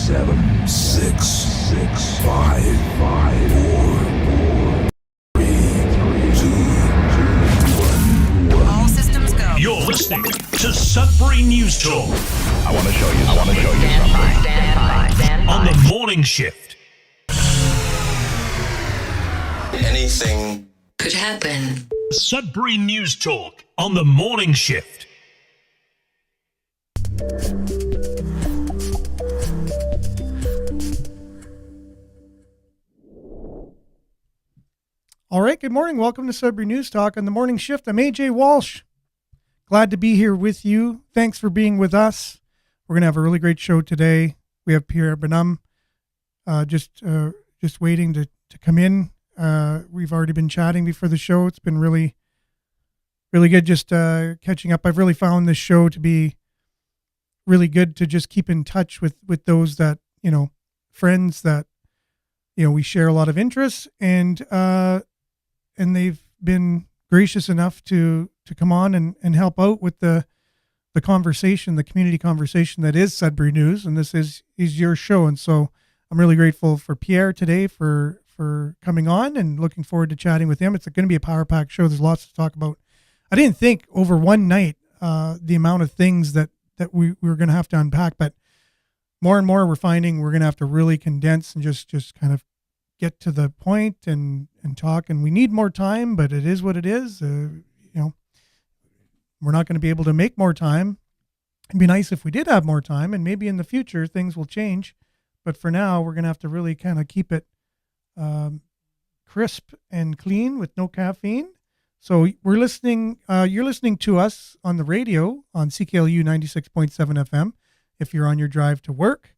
seven, six, five, four, three, two, one. All systems go. You're listening to Sudbury News Talk I want to show you something. Stand by. on the morning shift. Anything Could happen. Sudbury News Talk on the morning shift. All right, good morning. Welcome to Sudbury News Talk on the morning shift. I'm AJ Walsh. Glad to be here with you. Thanks for being with us. We're going to have a really great show today. We have Pierre Benum just waiting to come in. We've already been chatting before the show. It's been really good just catching up. I've really found this show to be really good to just keep in touch with those that, friends that, we share a lot of interests, and they've been gracious enough to come on and help out with the conversation, the community conversation that is Sudbury News, and this is your show. And so I'm really grateful for Pierre today for coming on, and looking forward to chatting with him. It's going to be a power-packed show. There's lots to talk about. I didn't think over one night the amount of things that we were going to have to unpack, but more and more we're finding we're going to have to really condense and just kind of get to the point and talk. And we need more time, but it is what it is. We're not going to be able to make more time. It'd be nice if we did have more time, and maybe in the future things will change. But for now, we're going to have to really kind of keep it crisp and clean with no caffeine. So you're listening to us on the radio on CKLU 96.7 FM. If you're on your drive to work,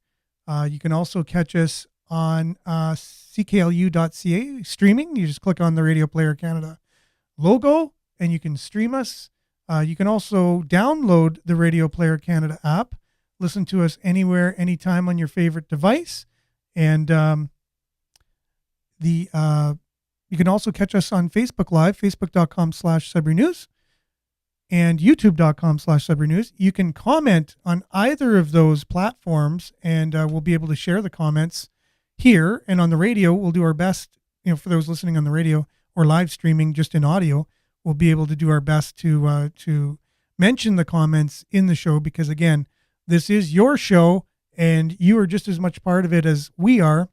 you can also catch us on cklu.ca streaming. You just click on the Radio Player Canada logo and you can stream us. You can also download the Radio Player Canada app, listen to us anywhere, anytime on your favorite device. And you can also catch us on Facebook Live, facebook.com/Sudbury News and youtube.com/Sudbury News. You can comment on either of those platforms, and we'll be able to share the comments here. And on the radio, we'll do our best, for those listening on the radio or live streaming just in audio, we'll be able to do our best to mention the comments in the show, because again, this is your show and you are just as much part of it as we are.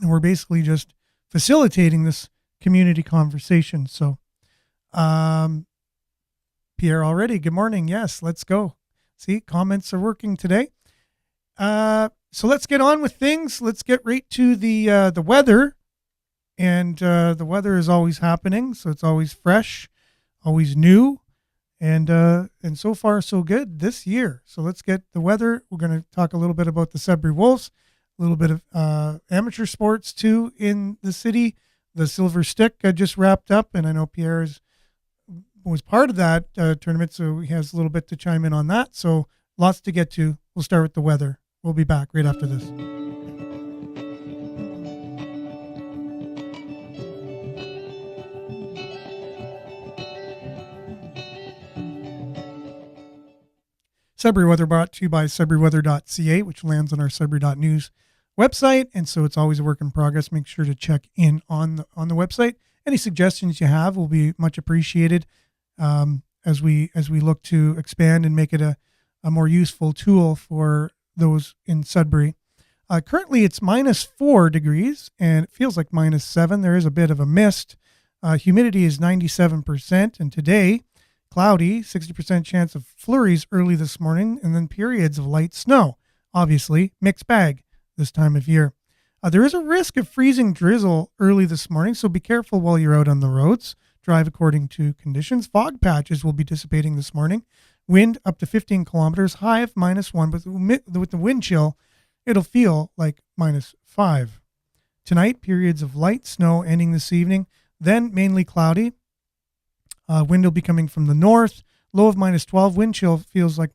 And we're basically just facilitating this community conversation. So, Pierre already, good morning. Yes, let's go. See, comments are working today. So let's get on with things. Let's get right to the weather. And the weather is always happening, so it's always fresh, always new, and so far so good this year. So let's get the weather. We're going to talk a little bit about the Sudbury Wolves, a little bit of amateur sports too in the city. The Silver Stick just wrapped up, and I know Pierre was part of that tournament, so he has a little bit to chime in on that. So lots to get to. We'll start with the weather. We'll be back right after this. Sudbury Weather brought to you by SudburyWeather.ca, which lands on our Sudbury.news website. And so it's always a work in progress. Make sure to check in on the website. Any suggestions you have will be much appreciated as we look to expand and make it a more useful tool for those in Sudbury. Currently it's -4 degrees and it feels like -7. There is a bit of a mist. Humidity is 97%, and today cloudy, 60% chance of flurries early this morning, and then periods of light snow. Obviously, mixed bag this time of year. There is a risk of freezing drizzle early this morning, so be careful while you're out on the roads. Drive according to conditions. Fog patches will be dissipating this morning. Wind up to 15 kilometers, high of -1, but with the wind chill, it'll feel like -5. Tonight, periods of light snow ending this evening, then mainly cloudy. Wind will be coming from the north, low of -12. Wind chill feels like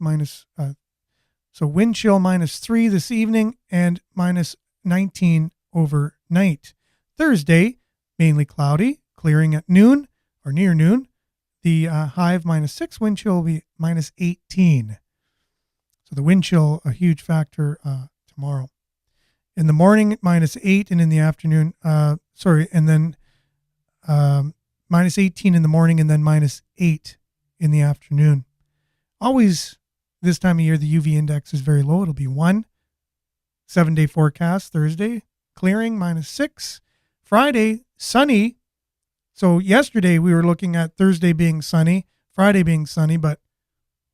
so wind chill -3 this evening and -19 overnight. Thursday, mainly cloudy, clearing at noon or near noon. The high of -6, wind chill will be -18. So the wind chill, a huge factor tomorrow. In the morning, -8, and in the afternoon, and then -18 in the morning, and then -8 in the afternoon. Always this time of year, the UV index is very low. It'll be 1. 7-day forecast, Thursday, clearing, -6. Friday, sunny. So yesterday we were looking at Thursday being sunny, Friday being sunny, but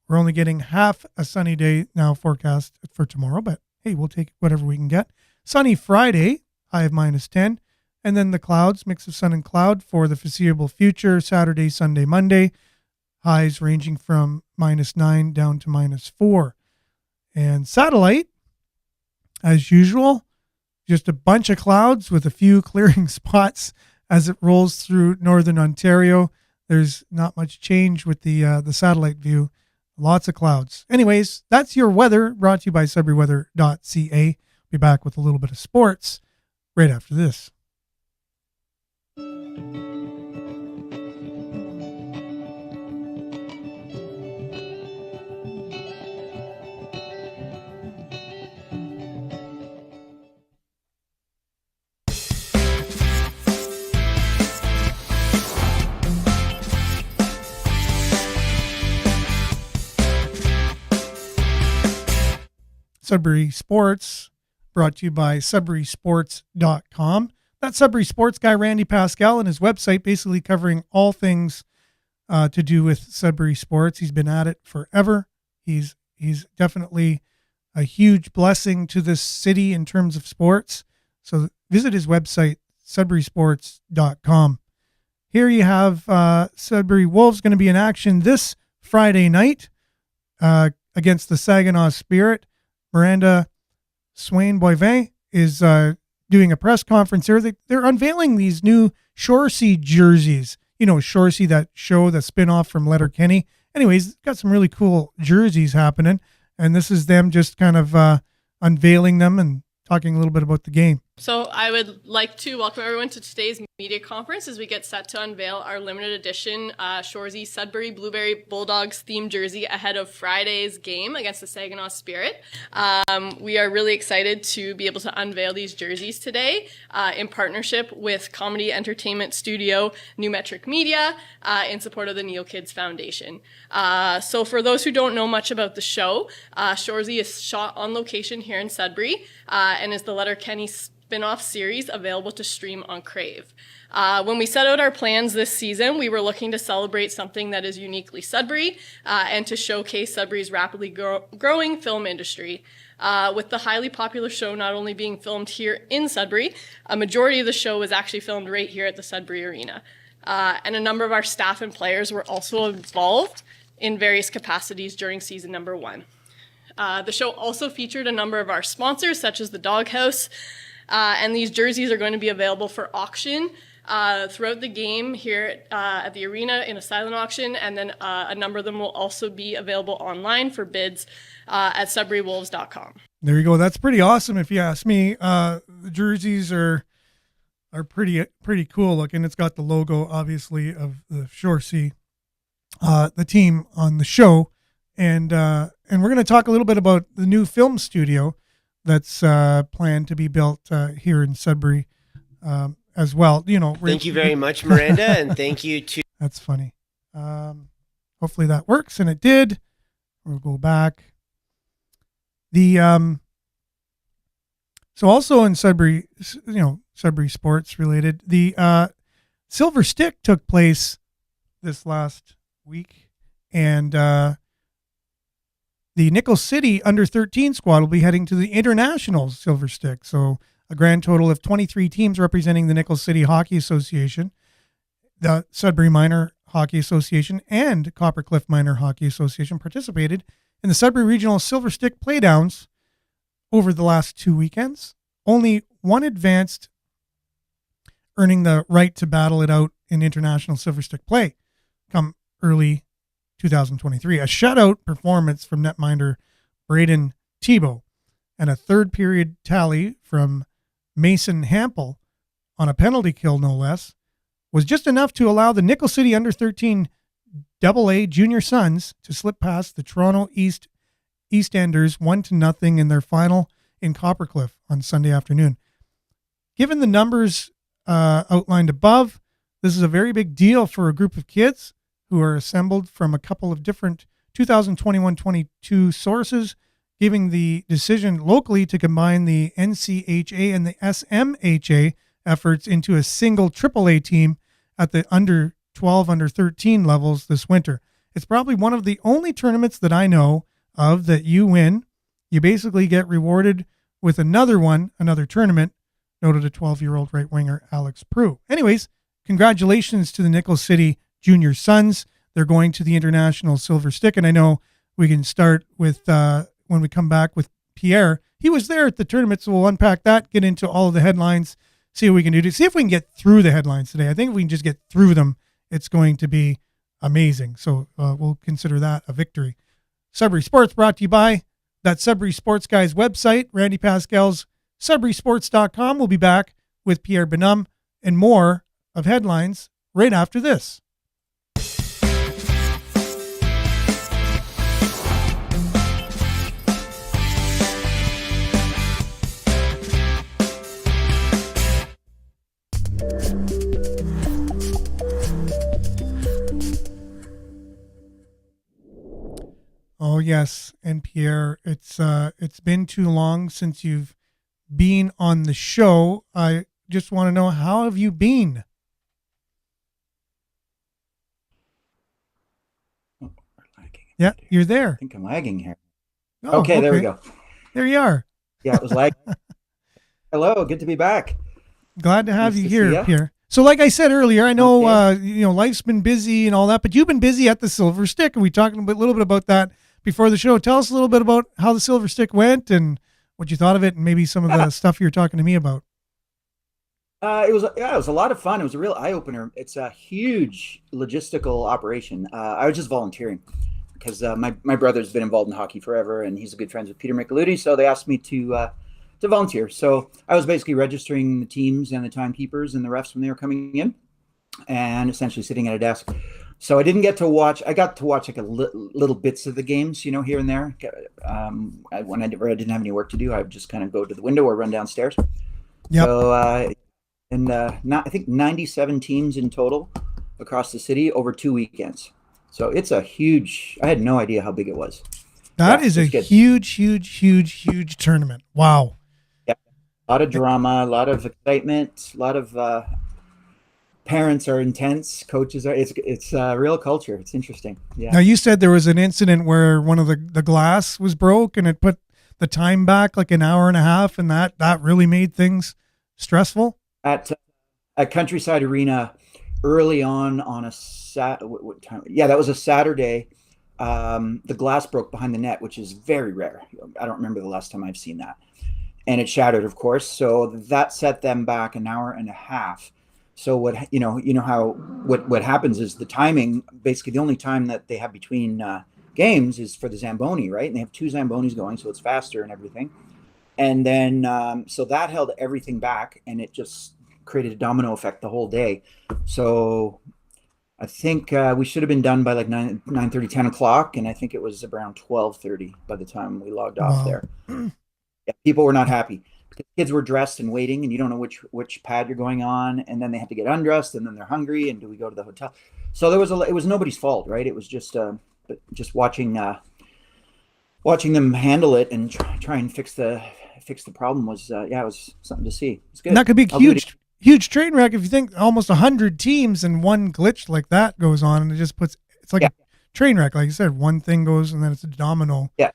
we're only getting half a sunny day now forecast for tomorrow. But hey, we'll take whatever we can get. Sunny Friday, high of -10. And then the clouds, mix of sun and cloud for the foreseeable future, Saturday, Sunday, Monday, highs ranging from -9 down to -4. And satellite, as usual, just a bunch of clouds with a few clearing spots as it rolls through northern Ontario. There's not much change with the satellite view. Lots of clouds. Anyways, that's your weather, brought to you by SudburyWeather.ca. Be back with a little bit of sports right after this. Sudbury Sports, brought to you by SudburySports.com. That Sudbury Sports guy, Randy Pascal, and his website, basically covering all things to do with Sudbury Sports. He's been at it forever. He's definitely a huge blessing to this city in terms of sports. So visit his website, SudburySports.com. Here you have Sudbury Wolves going to be in action this Friday night against the Saginaw Spirit. Miranda Swain-Boivin is doing a press conference here. They're unveiling these new Shoresy jerseys. You know, Shoresy, that show, the spinoff from Letterkenny. Anyways, got some really cool jerseys happening. And this is them just kind of unveiling them and talking a little bit about the game. So I would like to welcome everyone to today's media conference as we get set to unveil our limited edition Shoresy Sudbury Blueberry Bulldogs themed jersey ahead of Friday's game against the Saginaw Spirit. We are really excited to be able to unveil these jerseys today in partnership with comedy entertainment studio New Metric Media in support of the Neo Kids Foundation. So for those who don't know much about the show, Shoresy is shot on location here in Sudbury and is the Letterkenny spin-off series available to stream on Crave. When we set out our plans this season, we were looking to celebrate something that is uniquely Sudbury and to showcase Sudbury's rapidly growing film industry. With the highly popular show not only being filmed here in Sudbury, a majority of the show was actually filmed right here at the Sudbury Arena. And a number of our staff and players were also involved in various capacities during season number 1. The show also featured a number of our sponsors, such as the Doghouse, and these jerseys are going to be available for auction throughout the game here at the arena in a silent auction, and then a number of them will also be available online for bids at SudburyWolves.com. There you go. That's pretty awesome, if you ask me. The jerseys are pretty cool looking. It's got the logo, obviously, of the Shoresy, the team on the show, and we're going to talk a little bit about the new film studio that's planned to be built here in Sudbury as well. You know, thank you very much, Miranda, and thank you to. That's funny. Hopefully that works, and it did. We'll go back. The so also in Sudbury, Sudbury sports related, the Silver Stick took place this last week, and the Nickel City under-13 squad will be heading to the International Silver Stick. So a grand total of 23 teams representing the Nickel City Hockey Association, the Sudbury Minor Hockey Association, and Coppercliff Minor Hockey Association participated in the Sudbury Regional Silver Stick Playdowns over the last 2 weekends. Only one advanced, earning the right to battle it out in international Silver Stick play come early 2023. A shutout performance from netminder Braden Tebow and a third period tally from Mason Hampel on a penalty kill, no less, was just enough to allow the Nickel City under-13 AA Junior Suns to slip past the Toronto Eastenders 1-0 in their final in Coppercliff on Sunday afternoon. Given the numbers outlined above, this is a very big deal for a group of kids who are assembled from a couple of different 2021-22 sources, giving the decision locally to combine the NCHA and the SMHA efforts into a single AAA team at the under 12, under 13 levels this winter. It's probably one of the only tournaments that I know of that you win. You basically get rewarded with another tournament, noted a 12-year-old right winger, Alex Prue. Anyways, congratulations to the Nickel City Junior Sons. They're going to the International Silver Stick. And I know we can start with, when we come back with Pierre. He was there at the tournament, so we'll unpack that, get into all of the headlines, see what we can do to see if we can get through the headlines today. I think if we can just get through them, it's going to be amazing. So we'll consider that a victory. Sudbury Sports brought to you by that Sudbury Sports Guys website, Randy Pascal's SudburySports.com. We'll be back with Pierre Benum and more of headlines right after this. Oh yes, and Pierre, it's been too long since you've been on the show. I just want to know, how have you been? Oh, we're lagging. Yeah, you're there. I think I'm lagging here. Oh, okay, there we go. There you are. Yeah, it was lagging. Hello, good to be back. Glad to have Nice you to here, see ya. Pierre. So like I said earlier, I know, Okay. Life's been busy and all that, but you've been busy at the Silver Stick, and we talked a little bit about that before the show. Tell us a little bit about how the Silver Stick went and what you thought of it, and maybe some of the stuff you were talking to me about. It was a lot of fun. It was a real eye opener. It's a huge logistical operation. I was just volunteering because my brother's been involved in hockey forever, and he's good friends with Peter Micheludi, so they asked me to volunteer. So I was basically registering the teams and the timekeepers and the refs when they were coming in, and essentially sitting at a desk. So I didn't get to watch. I got to watch like little bits of the games, here and there. When I didn't have any work to do, I would just kind of go to the window or run downstairs. Yep. So I think 97 teams in total across the city over 2 weekends. So it's a huge. I had no idea how big it was. That is a huge tournament. Wow. Yeah, a lot of drama, a lot of excitement, a lot of. Parents are intense. Coaches are. It's real culture. It's interesting. Yeah. Now you said there was an incident where one of the glass was broke and it put the time back like an hour and a half, and that really made things stressful. At Countryside Arena, early on a what time? Yeah, that was a Saturday. The glass broke behind the net, which is very rare. I don't remember the last time I've seen that, and it shattered, of course. So that set them back an hour and a half. So what happens is the timing, basically the only time that they have between games is for the Zamboni, right? And they have 2 Zambonis going, so it's faster and everything. And then so that held everything back, and it just created a domino effect the whole day. So I think we should have been done by like 9:30, 10 o'clock, and I think it was around 12:30 by the time we logged off there. Yeah, people were not happy. The kids were dressed and waiting, and you don't know which pad you're going on, and then they have to get undressed, and then they're hungry, and do we go to the hotel? So it was nobody's fault, right? It was just watching them handle it and try and fix the problem was it was something to see. It's good. And that could be huge train wreck if you think almost 100 teams and one glitch like that goes on, and it's like a train wreck, like you said. One thing goes, and then it's a domino. Yeah,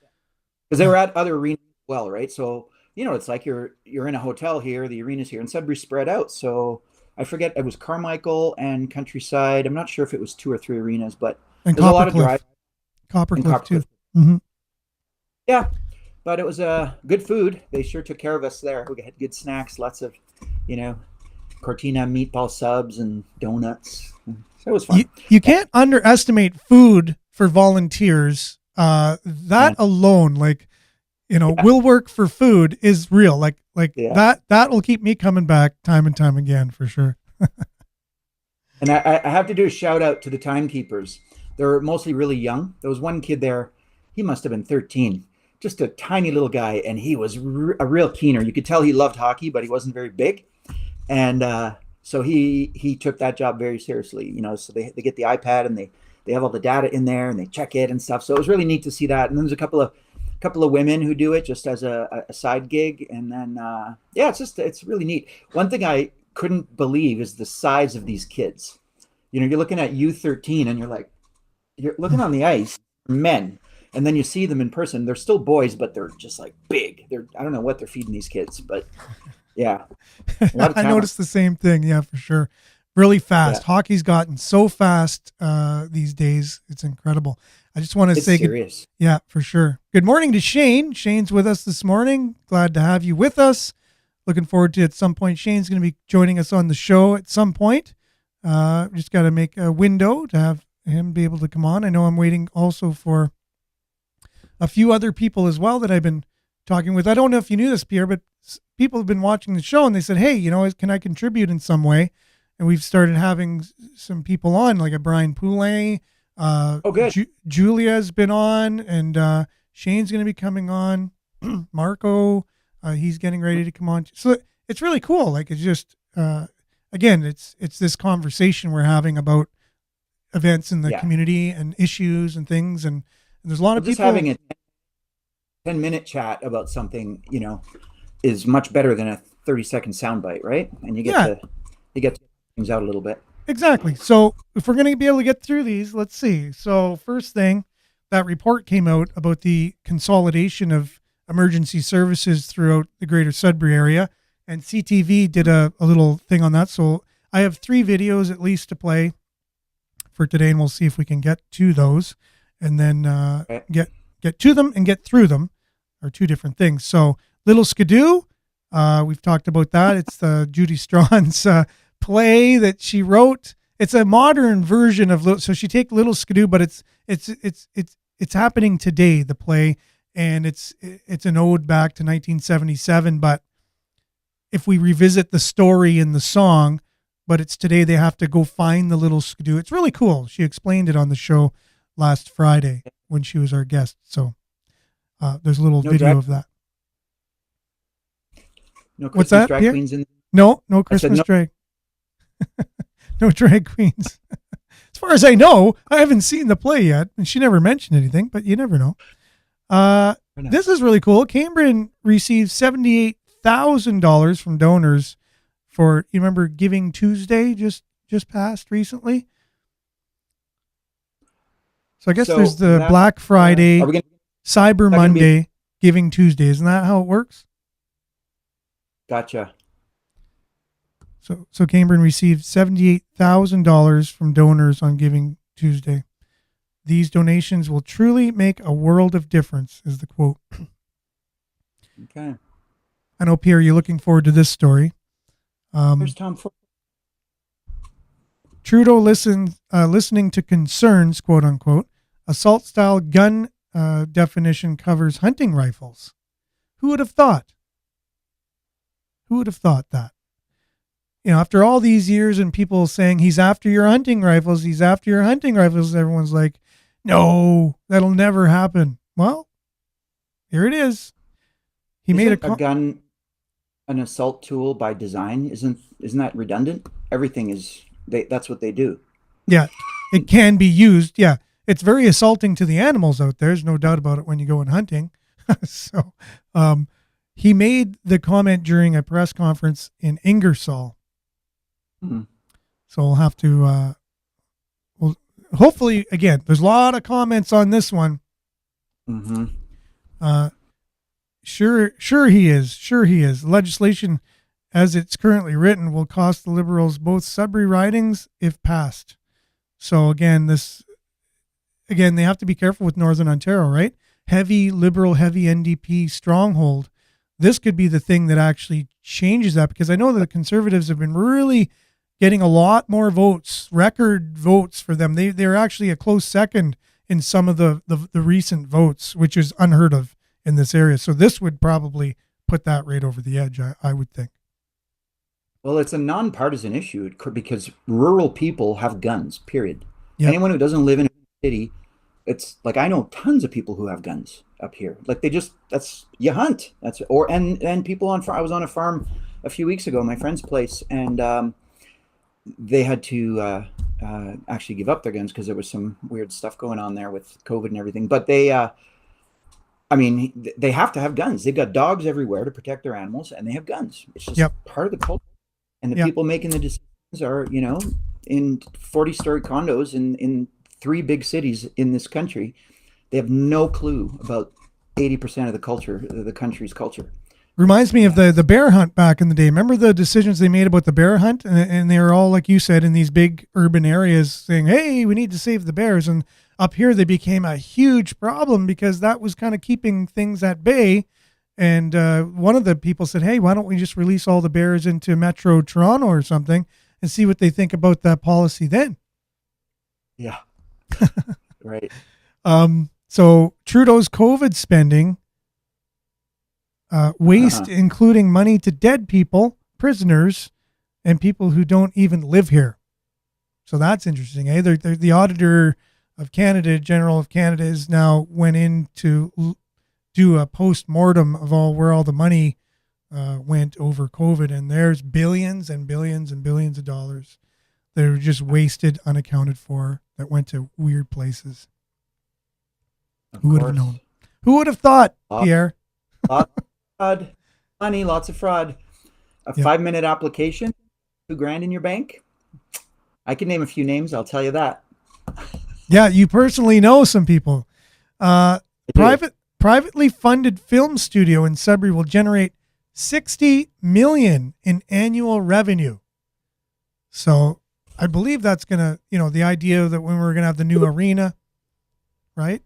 because they were at other arenas as well, right? So. It's like you're in a hotel here, the arena's here, and Sudbury spread out. So I forget, it was Carmichael and Countryside. I'm not sure if it was 2 or 3 arenas, but and there's a lot of drive. Coppercliff too. Mm-hmm. Yeah, but it was good food. They sure took care of us there. We had good snacks, lots of, Cortina meatball subs and donuts. So it was fun. You can't underestimate food for volunteers. That alone, will work for food is real. That will keep me coming back time and time again for sure. And I have to do a shout out to the timekeepers. They're mostly really young. There was one kid there, he must have been 13, just a tiny little guy, and he was a real keener. You could tell he loved hockey, but he wasn't very big, and so he took that job very seriously. You know, so they get the iPad and they have all the data in there and they check it and stuff. So it was really neat to see that. And then there's a couple of women who do it just as a side gig, and then it's really neat. One thing I couldn't believe is the size of these kids. You know, you're looking at U13 and you're looking on the ice, men, and then you see them in person. They're still boys, but they're just like big. I don't know what they're feeding these kids, but yeah. I noticed the same thing. Yeah, for sure. Really fast. Yeah. Hockey's gotten so fast these days. It's incredible. I just want to say, serious. Yeah, for sure. Good morning to Shane. Shane's with us this morning. Glad to have you with us. Looking forward to at some point. Shane's going to be joining us on the show at some point. Just got to make a window to have him be able to come on. I know I'm waiting also for a few other people as well that I've been talking with. I don't know if you knew this, Pierre, but people have been watching the show and they said, hey, you know, can I contribute in some way? And we've started having some people on, like a Brian Poulet. Good. Julia's been on, and Shane's going to be coming on. Marco, he's getting ready to come on. So it's really cool. Like, it's just, again, it's this conversation we're having about events in the community and issues and things. And there's a lot of just people having a 10-minute chat about something, you know, is much better than a 30-second soundbite, right? And you get to things out a little bit. Exactly. So if we're going to be able to get through these, let's see. So first thing, that report came out about the consolidation of emergency services throughout the greater Sudbury area, and CTV did a little thing on that. So I have 3 videos at least to play for today, and we'll see if we can get to those, and then get to them and get through them are 2 different things. So Little Skidoo, we've talked about that. It's Judy Strawn's play that she wrote. It's a modern version of so she take Little Skidoo, but it's happening today, the play, and it's an ode back to 1977. But if we revisit the story in the song, but it's today, they have to go find the Little Skidoo. It's really cool. She explained it on the show last Friday when she was our guest. So there's a little video of that. No Christmas What's that, drag Pierre? queens in No Christmas drag. No drag queens. As far as I know, I haven't seen the play yet, and she never mentioned anything, but you never know. This is really cool. Cambridge received $78,000 from donors for, you remember Giving Tuesday just passed recently? So I guess there's the Black Friday, Cyber Monday, Giving Tuesday. Isn't that how it works? Gotcha. So Cambridge received $78,000 from donors on Giving Tuesday. These donations will truly make a world of difference, is the quote. Okay. I know, Pierre, you're looking forward to this story. Where's Tom Ford? Trudeau listening to concerns, quote unquote. Assault-style gun definition covers hunting rifles. Who would have thought? Who would have thought that? You know, after all these years and people saying he's after your hunting rifles, everyone's like, no, that'll never happen. Well, here it is. He made a gun an assault tool by design. Isn't that redundant? Everything is that's what they do. Yeah, it can be used. Yeah, it's very assaulting to the animals out there. There's no doubt about it when you go in hunting. So, he made the comment during a press conference in Ingersoll. Mm-hmm. So we'll have to, hopefully, again, there's a lot of comments on this one. Mm-hmm. Sure he is. Legislation, as it's currently written, will cost the Liberals both Sudbury ridings if passed. So again, they have to be careful with Northern Ontario, right? Heavy Liberal, heavy NDP stronghold. This could be the thing that actually changes that, because I know that the Conservatives have been really getting a lot more votes, record votes for them. They're actually a close second in some of the recent votes, which is unheard of in this area. So this would probably put that right over the edge, I would think. Well, it's a nonpartisan issue because rural people have guns, period. Yep. Anyone who doesn't live in a city it's like I know tons of people who have guns up here. Like they just that's you hunt. That's or and people on farm. I was on a farm a few weeks ago, my friend's place, and they had to actually give up their guns because there was some weird stuff going on there with COVID and everything. But I mean, they have to have guns. They've got dogs everywhere to protect their animals, and they have guns. It's just part of the culture. And the people making the decisions are, in 40-story condos in 3 big cities in this country. They have no clue about 80% of the country's culture. Reminds me of the bear hunt back in the day. Remember the decisions they made about the bear hunt? And they were all, like you said, in these big urban areas saying, hey, we need to save the bears. And up here, they became a huge problem because that was kind of keeping things at bay. And one of the people said, hey, why don't we just release all the bears into Metro Toronto or something and see what they think about that policy then? Yeah. Right. So Trudeau's COVID spending, waste, including money to dead people, prisoners, and people who don't even live here. So that's interesting. Eh? The Auditor of Canada, General of Canada, is now went in to do a post-mortem of where all the money went over COVID, and there's billions and billions and billions of dollars that are just wasted, unaccounted for, that went to weird places. Who would have known? Who would have thought, Pierre? Fraud, money, lots of fraud. A 5-minute application, $2,000 in your bank. I can name a few names. I'll tell you that. Yeah, you personally know some people. Privately funded film studio in Sudbury will generate $60 million in annual revenue. So I believe that's gonna, the idea that when we're gonna have the new arena, right?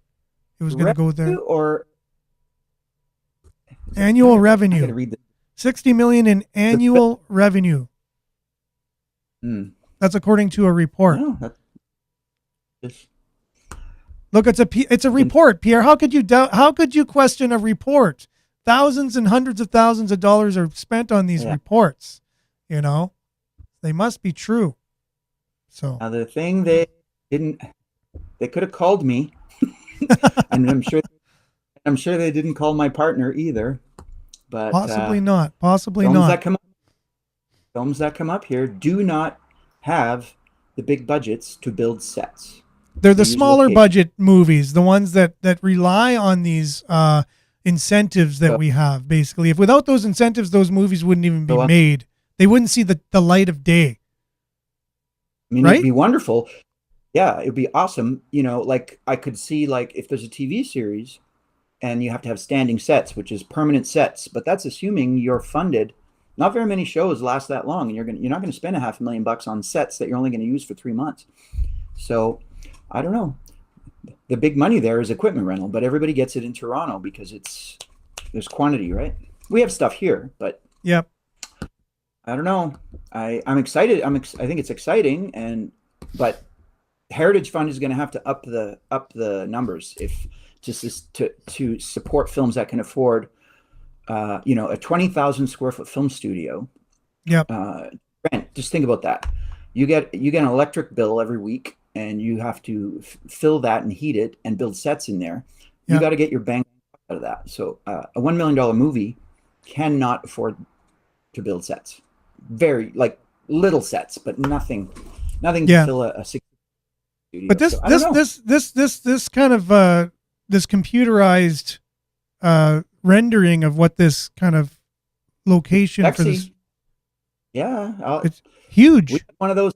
It was gonna go there. Or annual revenue. I gotta read $60 million in annual revenue. That's according to a report. No, Look, it's a report, Pierre. How could you question a report? Thousands and hundreds of thousands of dollars are spent on these reports. They must be true. So now the thing they could have called me, and I'm sure they didn't call my partner either. But possibly not. Films that come up here do not have the big budgets to build sets. They're the smaller budget movies, the ones that rely on these incentives that we have, basically. If without those incentives, those movies wouldn't even be made. They wouldn't see the light of day. I mean, right? It'd be wonderful. Yeah, it'd be awesome. Like I could see, like, if there's a TV series and you have to have standing sets, which is permanent sets, but that's assuming you're funded. Not very many shows last that long, and you're not going to spend $500,000 on sets that you're only going to use for 3 months. So I don't know. The big money there is equipment rental, but everybody gets it in Toronto because there's quantity, right? We have stuff here, but yep. I don't know. I'm excited. I think it's exciting, but Heritage Fund is going to have to up the numbers to support films that can afford, a 20,000 square foot film studio. Yep. Rent. Just think about that. You get an electric bill every week, and you have to fill that and heat it and build sets in there. You got to get your bang out of that. So a $1 million movie cannot afford to build sets. Very little sets, but nothing to fill a 60 studio. But this kind of this computerized rendering of what this kind of location actually, for this. Yeah, it's huge. One of those.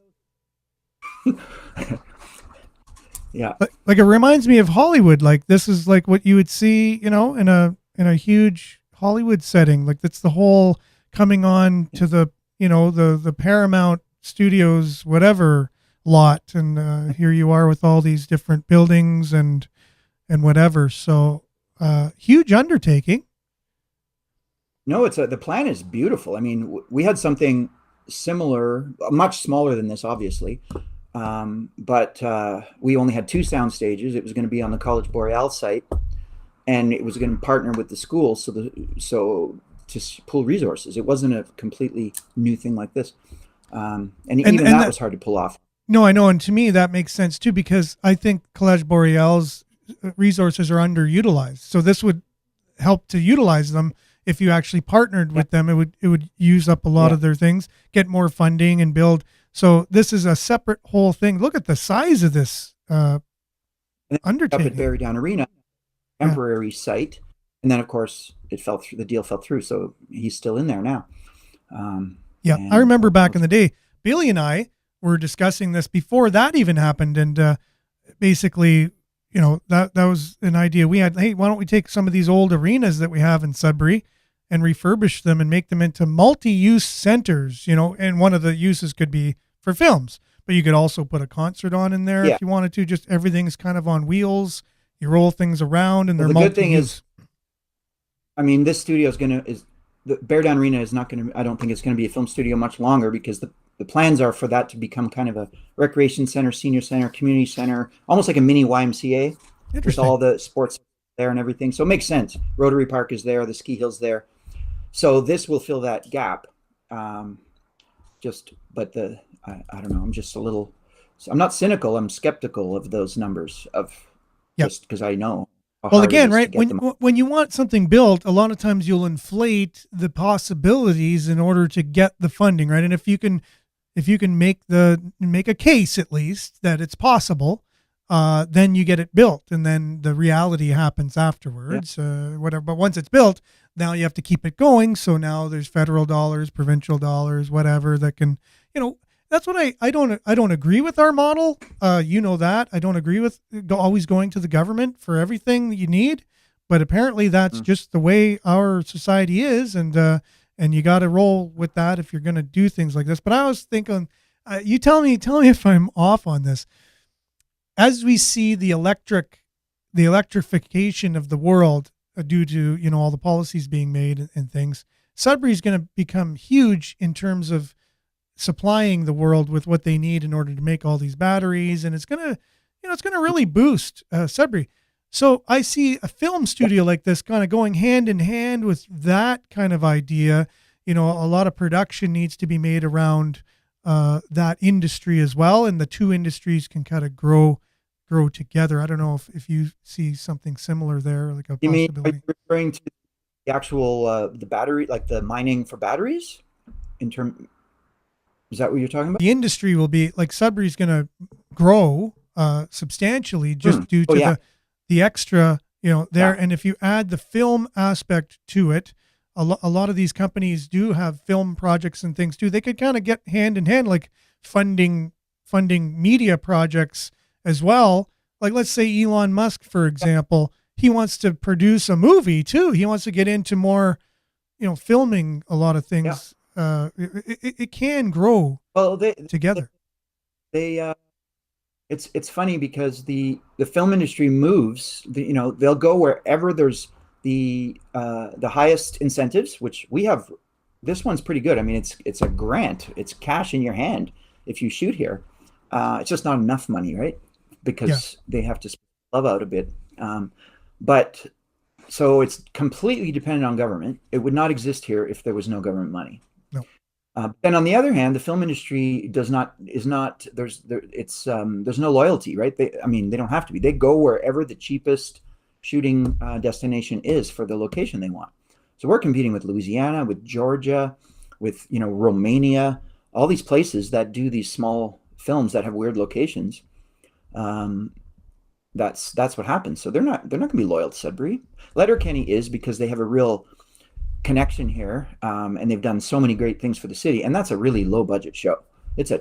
Yeah, like it reminds me of Hollywood. Like this is like what you would see, in a huge Hollywood setting. Like that's the whole coming on to the the Paramount Studios whatever lot, and here you are with all these different buildings and whatever. So huge undertaking. No, the plan is beautiful. I mean, we had something similar, much smaller than this, obviously. But we only had 2 sound stages. It was going to be on the College Boreal site, and it was going to partner with the school. So to pull resources, it wasn't a completely new thing like this. And that was hard to pull off. No, I know. And to me, that makes sense too, because I think College Boreal's resources are underutilized. So this would help to utilize them. If you actually partnered with them, it would use up a lot of their things, get more funding and build. So this is a separate whole thing. Look at the size of this undertaking. Up at Barry Down Arena, temporary site, and then of course it fell through. The deal fell through, so he's still in there now. I remember back in the day, Billy and I were discussing this before that even happened, and basically, that was an idea we had. Hey, why don't we take some of these old arenas that we have in Sudbury and refurbish them and make them into multi-use centers, and one of the uses could be for films, but you could also put a concert on in there if you wanted to. Just everything's kind of on wheels. You roll things around, and they're the good thing multi-use. is, this studio is the Bear Down Arena is not going to, I don't think it's going to be a film studio much longer, because the plans are for that to become kind of a recreation center, senior center, community center, almost like a mini YMCA. There's all the sports there and everything. So it makes sense. Rotary Park is there, the ski hill's there. So this will fill that gap. I don't know. I'm not cynical. I'm skeptical of those numbers just because I know. Well, again, right, when you want something built, a lot of times you'll inflate the possibilities in order to get the funding, right? And if you can make a case at least that it's possible, then you get it built, and then the reality happens afterwards, whatever. But once it's built, now you have to keep it going. So now there's federal dollars, provincial dollars, whatever that can, that's what I don't agree with our model. That I don't agree with always going to the government for everything that you need, but apparently that's just the way our society is. And you got to roll with that if you're going to do things like this. But I was thinking, you tell me if I'm off on this. As we see the electrification of the world due to, all the policies being made and things, Sudbury is going to become huge in terms of supplying the world with what they need in order to make all these batteries. And it's going to really boost Sudbury. So I see a film studio like this kind of going hand in hand with that kind of idea. A lot of production needs to be made around that industry as well. And the two industries can kind of grow together. I don't know if you see something similar there, like a possibility. You mean, are you referring to the actual, the battery, like the mining for batteries is that what you're talking about? The industry will be like Sudbury's going to grow substantially just due to the extra, there. Yeah. And if you add the film aspect to it, a lot of these companies do have film projects and things too. They could kind of get hand in hand, like funding media projects as well. Like let's say Elon Musk, for example, he wants to produce a movie too. He wants to get into more, filming a lot of things. Yeah. It can grow together. It's funny because the film industry moves. They'll go wherever there's the highest incentives, which we have. This one's pretty good. I mean, it's a grant. It's cash in your hand if you shoot here. It's just not enough money, right? Because they have to love out a bit. But so it's completely dependent on government. It would not exist here if there was no government money. No. And on the other hand, the film industry there's no loyalty, right? They don't have to be. They go wherever the cheapest shooting destination is for the location they want. So we're competing with Louisiana, with Georgia, with Romania, all these places that do these small films that have weird locations. That's what happens. So they're not going to be loyal to Sudbury. Letterkenny is, because they have a real connection here, and they've done so many great things for the city, and that's a really low budget show. It's a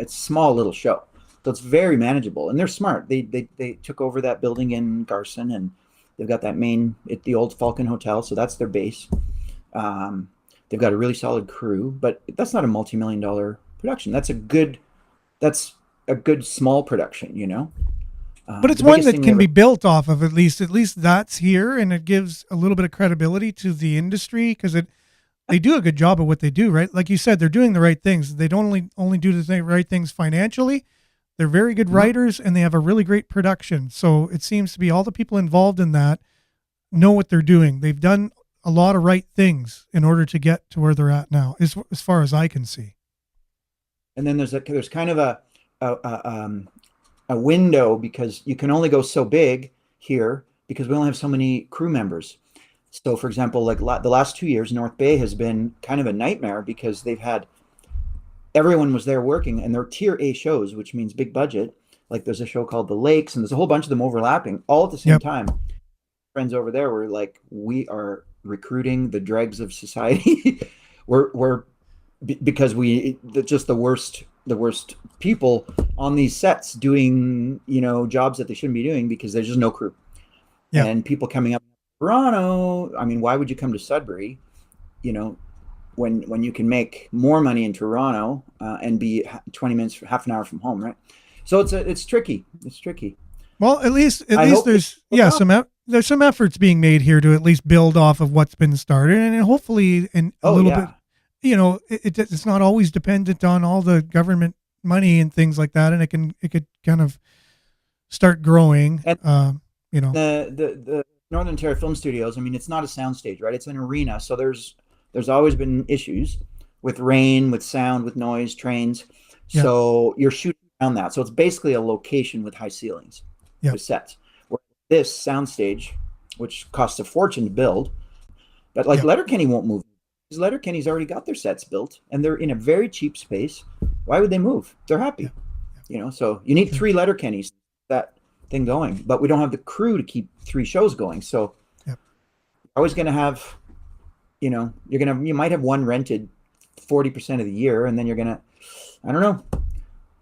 small little show, so it's very manageable, and they're smart. They took over that building in Garson, and they've got that the old Falcon Hotel, so that's their base. They've got a really solid crew, but that's not a multi-million-dollar production. That's a good small production, But it's one that can be built off of at least that's here, and it gives a little bit of credibility to the industry because they do a good job of what they do, right? Like you said, they're doing the right things. They don't only do the right things financially. They're very good writers, and they have a really great production. So it seems to be all the people involved in that know what they're doing. They've done a lot of right things in order to get to where they're at now, as far as I can see. And then there's kind of a a window because you can only go so big here because we only have so many crew members. So, for example, like the last 2 years, North Bay has been kind of a nightmare because they've had everyone was there working, and they're tier A shows, which means big budget. Like there's a show called The Lakes, and there's a whole bunch of them overlapping all at the same time. Friends over there were like, we are recruiting the dregs of society. because just the worst people on these sets doing, jobs that they shouldn't be doing because there's just no crew. Yeah. And people coming up to Toronto, I mean, why would you come to Sudbury, when you can make more money in Toronto and be 20 minutes, half an hour from home, right? So it's tricky. It's tricky. Well, at least there's some efforts being made here to at least build off of what's been started, and hopefully bit. It's not always dependent on all the government money and things like that, and it could kind of start growing. And, the Northern Ontario Film Studios. I mean, it's not a soundstage, right? It's an arena, so there's always been issues with rain, with sound, with noise, trains. Yeah. So you're shooting around that. So it's basically a location with high ceilings, with sets. Where this soundstage, which costs a fortune to build, but Letterkenny won't move. Because Letterkenny's already got their sets built, and they're in a very cheap space. Why would they move? They're happy. Yeah. So you need 3 Letterkennys, that thing going. But we don't have the crew to keep 3 shows going. So you're always going to have... you might have one rented 40% of the year, and then you're gonna, I don't know.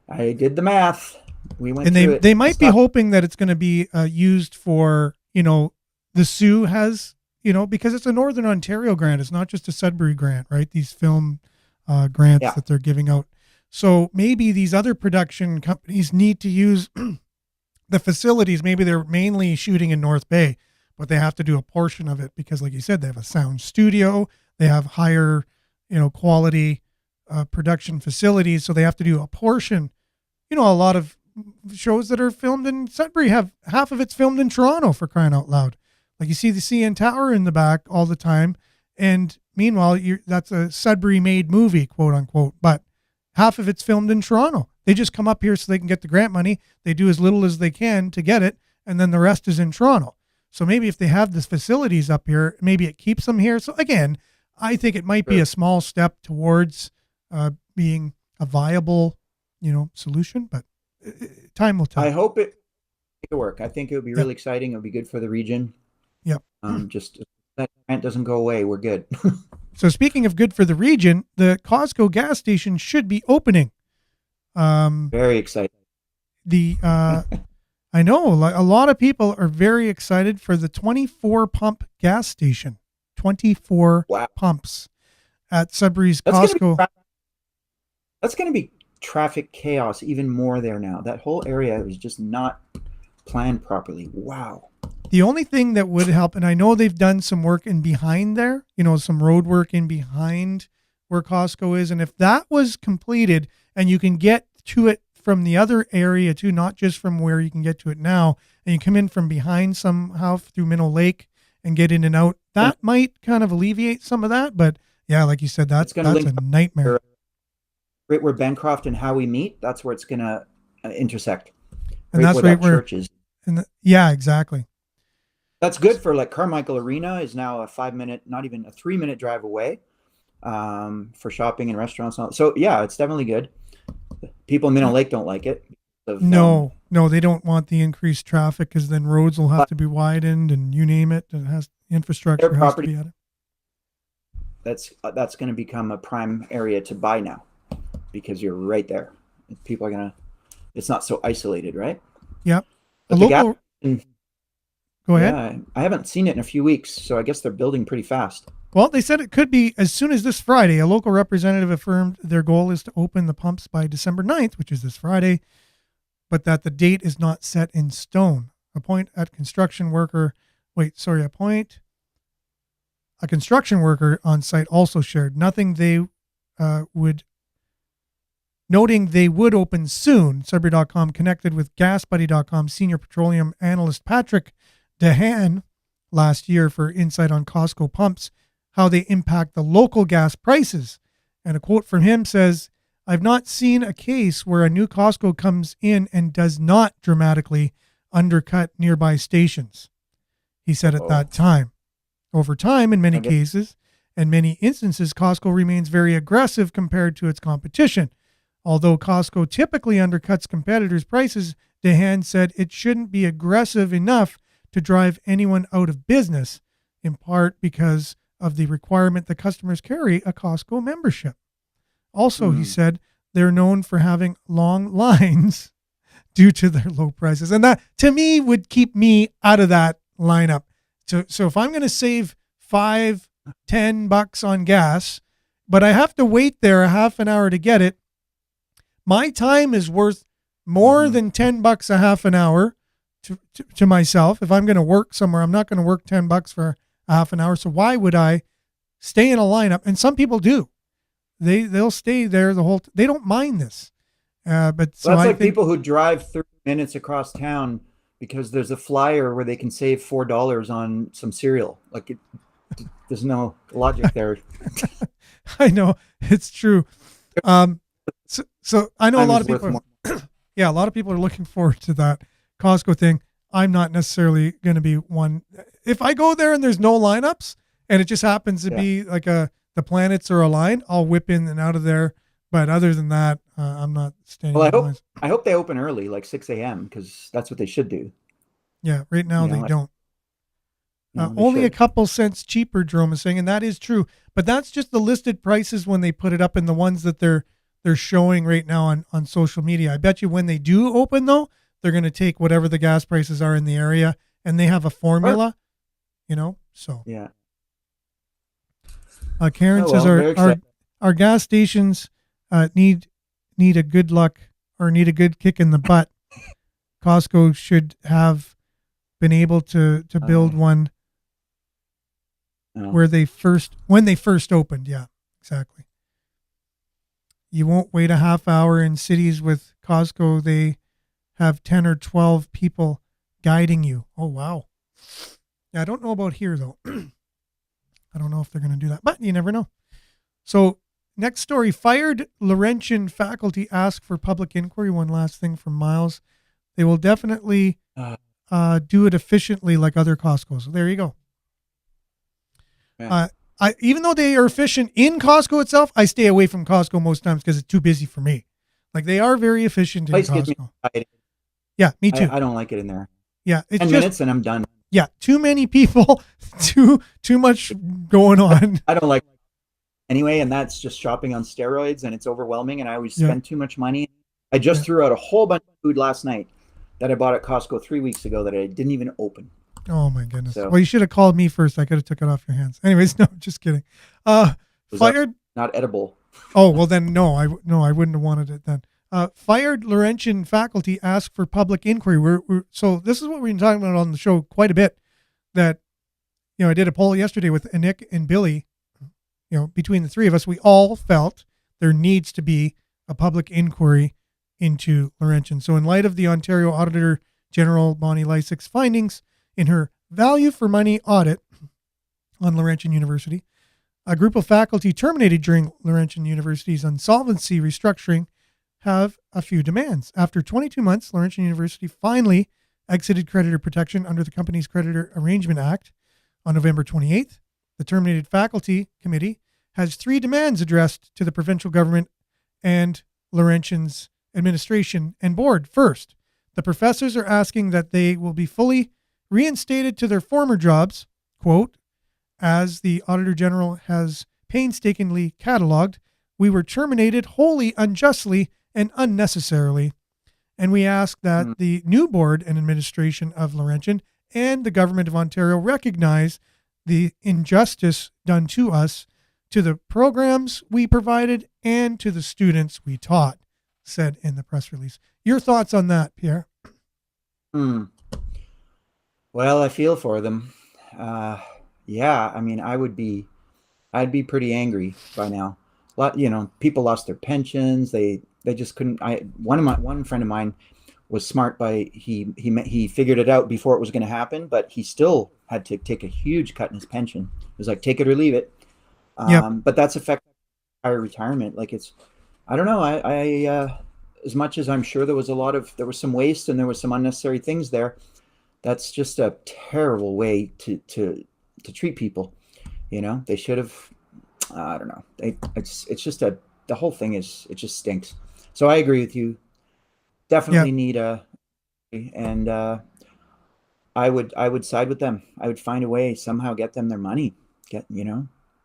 I did the math. We went, and they might be hoping that it's going to be used for, the Soo has, because it's a Northern Ontario grant. It's not just a Sudbury grant, right? These film grants that they're giving out. So maybe these other production companies need to use the facilities. Maybe they're mainly shooting in North Bay, but they have to do a portion of it because, like you said, they have a sound studio, they have higher, quality production facilities. So they have to do a portion. A lot of shows that are filmed in Sudbury have half of it's filmed in Toronto, for crying out loud. Like you see the CN Tower in the back all the time. And meanwhile, that's a Sudbury made movie, quote unquote, but half of it's filmed in Toronto. They just come up here so they can get the grant money. They do as little as they can to get it. And then the rest is in Toronto. So maybe if they have the facilities up here, maybe it keeps them here. So again, I think it might be a small step towards being a viable, solution, but time will tell. I hope it will work. I think it would be really exciting. It would be good for the region. Yep. Just if that grant doesn't go away, we're good. So speaking of good for the region, the Costco gas station should be opening. Very exciting. I know a lot of people are very excited for the 24 pump gas station. 24 pumps at Sudbury's Costco. That's going to be traffic chaos even more there now. That whole area is just not planned properly. Wow. The only thing that would help, and I know they've done some work in behind there, some road work in behind where Costco is. And if that was completed and you can get to it from the other area too, not just from where you can get to it now, and you come in from behind somehow through Minnow Lake and get in and out, that might kind of alleviate some of that. But yeah, like you said, that's a nightmare. Right where Bancroft and Howie meet, that's where it's going to intersect. And that's right where church is. Yeah, exactly. That's good for Carmichael Arena is now a 5-minute, not even a 3-minute drive away for shopping and restaurants. So yeah, it's definitely good. People in Minnow Lake don't like it. No, they don't want the increased traffic because then roads will have to be widened and you name it. It has infrastructure has to be added. That's going to become a prime area to buy now because you're right there. People are it's not so isolated, right? Yep. Go ahead. Yeah, I haven't seen it in a few weeks, so I guess they're building pretty fast. Well, they said it could be as soon as this Friday. A local representative affirmed their goal is to open the pumps by December 9th, which is this Friday, but that the date is not set in stone. A construction worker on site also shared noting they would open soon. Sudbury.com connected with GasBuddy.com senior petroleum analyst Patrick Dehan last year for insight on Costco pumps, how they impact the local gas prices. And a quote from him says, I've not seen a case where a new Costco comes in and does not dramatically undercut nearby stations, he said at that time. Over time, in many cases and many instances, Costco remains very aggressive compared to its competition. Although Costco typically undercuts competitors' prices, DeHaan said it shouldn't be aggressive enough to drive anyone out of business, in part because of the requirement that customers carry a Costco membership. Also, he said they're known for having long lines due to their low prices. And that, to me, would keep me out of that lineup. So if I'm going to save $5-10 on gas, but I have to wait there a half an hour to get it, my time is worth more than $10 a half an hour to myself. If I'm going to work somewhere, I'm not going to work $10 for a half an hour. So why would I stay in a lineup? And some people do. They'll stay there the whole. They don't mind this. But so that's I like think, people who drive 30 minutes across town because there's a flyer where they can save $4 on some cereal. Like there's no logic there. I know it's true. So I know a lot of people. Yeah, a lot of people are looking forward to that Costco thing. I'm not necessarily going to be one. If I go there and there's no lineups and it just happens to be like the planets are aligned, I'll whip in and out of there. But other than that, I'm not standing. Well, I hope they open early, like 6 a.m., because that's what they should do. Yeah, right now they don't. No, only a couple cents cheaper, Jerome is saying, and that is true. But that's just the listed prices when they put it up in the ones that they're showing right now on social media. I bet you when they do open, though, they're going to take whatever the gas prices are in the area, and they have a formula, so. Yeah. Karen says our gas stations need a good luck or need a good kick in the butt. Costco should have been able to build one when they first opened. Yeah, exactly. You won't wait a half hour in cities with Costco. They have 10 or 12 people guiding you. Oh, wow. Yeah, I don't know about here, though. I don't know if they're going to do that, but you never know. So next story, fired Laurentian faculty ask for public inquiry. One last thing from Miles. They will definitely do it efficiently like other Costco's. So there you go. Even though they are efficient in Costco itself, I stay away from Costco most times because it's too busy for me. Like they are very efficient in Costco. Yeah, me too. I don't like it in there. Yeah, it's 10 minutes and I'm done. Yeah, too many people, too much going on. I don't like it anyway, and that's just shopping on steroids, and it's overwhelming, and I always spend too much money. I just threw out a whole bunch of food last night that I bought at Costco 3 weeks ago that I didn't even open. Oh my goodness! So, well, you should have called me first. I could have took it off your hands. Anyways, no, just kidding. Fired. Not edible. Oh well, then no, I wouldn't have wanted it then. Fired Laurentian faculty ask for public inquiry. So this is what we've been talking about on the show quite a bit. That, I did a poll yesterday with Nick and Billy. Between the three of us, we all felt there needs to be a public inquiry into Laurentian. So in light of the Ontario Auditor General Bonnie Lysak's findings in her value for money audit on Laurentian University, a group of faculty terminated during Laurentian University's insolvency restructuring have a few demands. After 22 months, Laurentian University finally exited creditor protection under the Company's Creditor Arrangement Act on November 28th. The terminated faculty committee has 3 demands addressed to the provincial government and Laurentian's administration and board. First, the professors are asking that they will be fully reinstated to their former jobs, quote, as the Auditor General has painstakingly cataloged, we were terminated wholly unjustly and unnecessarily, and we ask that the new board and administration of Laurentian and the government of Ontario recognize the injustice done to us, to the programs we provided, and to the students we taught, said in the press release. Your thoughts on that, Pierre? Well, I feel for them. Yeah, I mean, I'd be pretty angry by now. People lost their pensions. They just couldn't. One friend of mine was smart he figured it out before it was going to happen, but he still had to take a huge cut in his pension. It was like, take it or leave it. But that's affecting higher retirement. Like I don't know. As much as I'm sure there was some waste and there was some unnecessary things there, that's just a terrible way to treat people. They should have, I don't know. It's just the whole thing it just stinks. So I agree with you. Definitely need and I would side with them. I would find a way, somehow get them their money.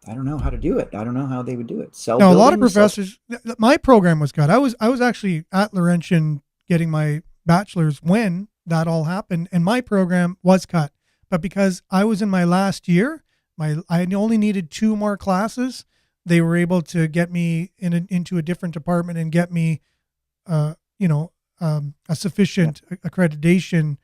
I don't know how to do it. I don't know how they would do it. A lot of professors, my program was cut. I was actually at Laurentian getting my bachelor's when that all happened, and my program was cut. But because I was in my last year, I only needed 2 more classes. They were able to get me into a different department and get me, a sufficient accreditation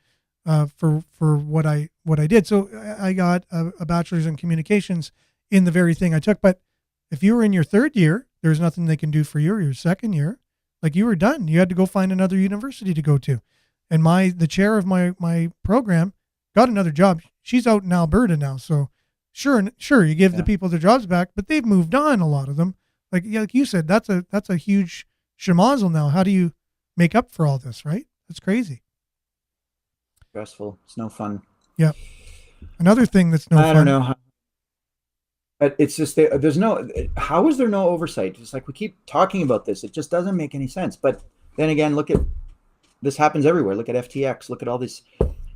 for what I did. So I got a bachelor's in communications in the very thing I took. But if you were in your 3rd year, there's nothing they can do for you, or your 2nd year. Like, you were done. You had to go find another university to go to. And the chair of my program got another job. She's out in Alberta now. So sure, you give the people their jobs back, but they've moved on, a lot of them. Like you said, that's a huge schmozzle now. How do you make up for all this, right? That's crazy. Stressful. It's no fun. Yeah. Another thing that's no fun. I don't know how. But it's just how is there no oversight? It's like we keep talking about this. It just doesn't make any sense. But then again, this happens everywhere. Look at FTX. Look at all this.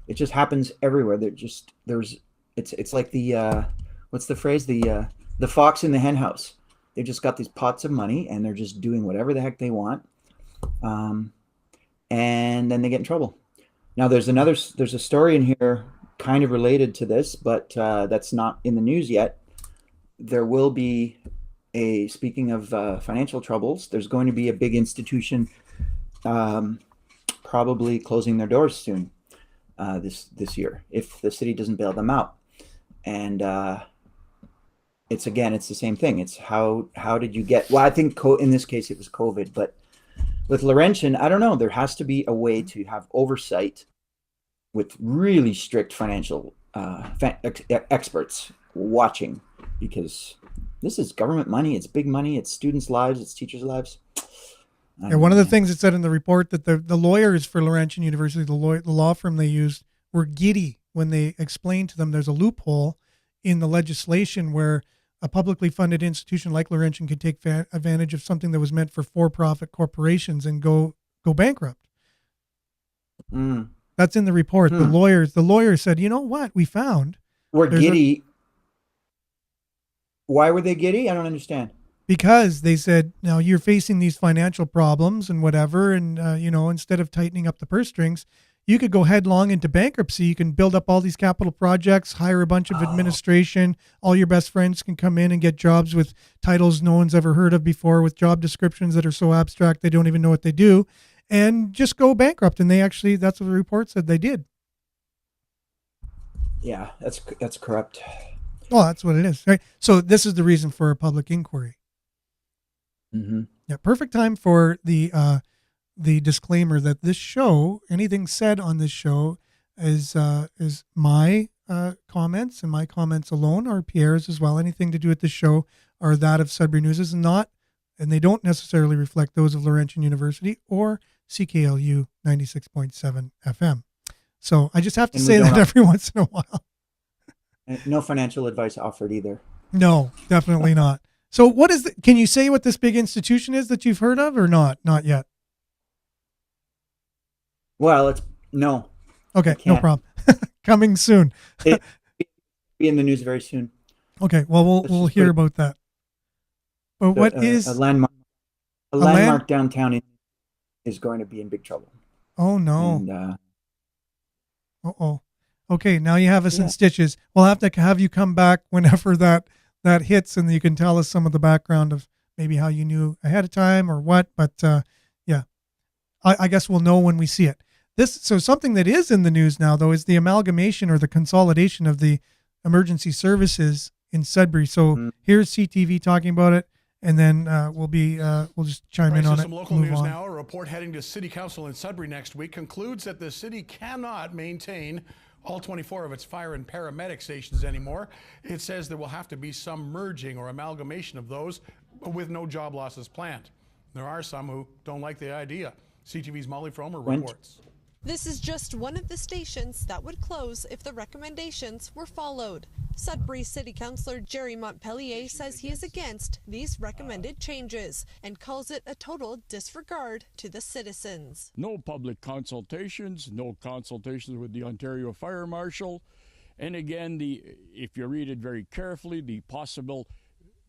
It just happens everywhere. It's like what's the phrase? The fox in the hen house. They've just got these pots of money and they're just doing whatever the heck they want. And then they get in trouble. Now there's a story in here kind of related to this, but that's not in the news yet. There will be speaking of financial troubles, there's going to be a big institution probably closing their doors soon this year if the city doesn't bail them out. And it's the same thing. It's how did you get, well, I think in this case it was COVID, but with Laurentian, I don't know, there has to be a way to have oversight with really strict financial experts watching, because this is government money. It's big money. It's students' lives. It's teachers' lives. One of the things it said in the report that the lawyers for Laurentian University, the law firm they used, were giddy when they explained to them there's a loophole in the legislation where a publicly funded institution like Laurentian could take advantage of something that was meant for-profit corporations and go bankrupt. That's in the report. The lawyers said, you know what, we found. We're giddy. Why were they giddy? I don't understand. Because they said, now you're facing these financial problems and whatever, and instead of tightening up the purse strings, you could go headlong into bankruptcy. You can build up all these capital projects, hire a bunch of administration. All your best friends can come in and get jobs with titles no one's ever heard of before, with job descriptions that are so abstract they don't even know what they do, and just go bankrupt. And that's what the report said they did. Yeah, that's corrupt. Well, that's what it is, right? So this is the reason for a public inquiry. Mm-hmm. Yeah, perfect time for the disclaimer that this show, anything said on this show, is my comments and my comments alone, or Pierre's as well. Anything to do with this show are that of Sudbury News, is not, and they don't necessarily reflect those of Laurentian University or CKLU 96.7 FM. So I just have to say that every once in a while. No financial advice offered either. No, definitely not. So can you say what this big institution is that you've heard of, or not? Not yet. Well, no. Okay, no problem. Coming soon. It'll be in the news very soon. Okay, well, we'll hear about that. But what is a landmark downtown is going to be in big trouble. Oh no. And, uh-oh. Okay, now you have us in stitches. We'll have to have you come back whenever that hits, and you can tell us some of the background of maybe how you knew ahead of time or what. But I guess we'll know when we see it. So something that is in the news now, though, is the amalgamation or the consolidation of the emergency services in Sudbury. So here's CTV talking about it, and then we'll just chime in on it. Some local news now. A report heading to City Council in Sudbury next week concludes that the city cannot maintain all 24 of its fire and paramedic stations anymore. It says there will have to be some merging or amalgamation of those with no job losses planned. There are some who don't like the idea. CTV's Molly Fromer When- reports. This is just one of the stations that would close if the recommendations were followed. Sudbury City Councillor Jerry Montpellier says he is against these recommended changes and calls it a total disregard to the citizens. No public consultations, no consultations with the Ontario Fire Marshal. And again, if you read it very carefully, the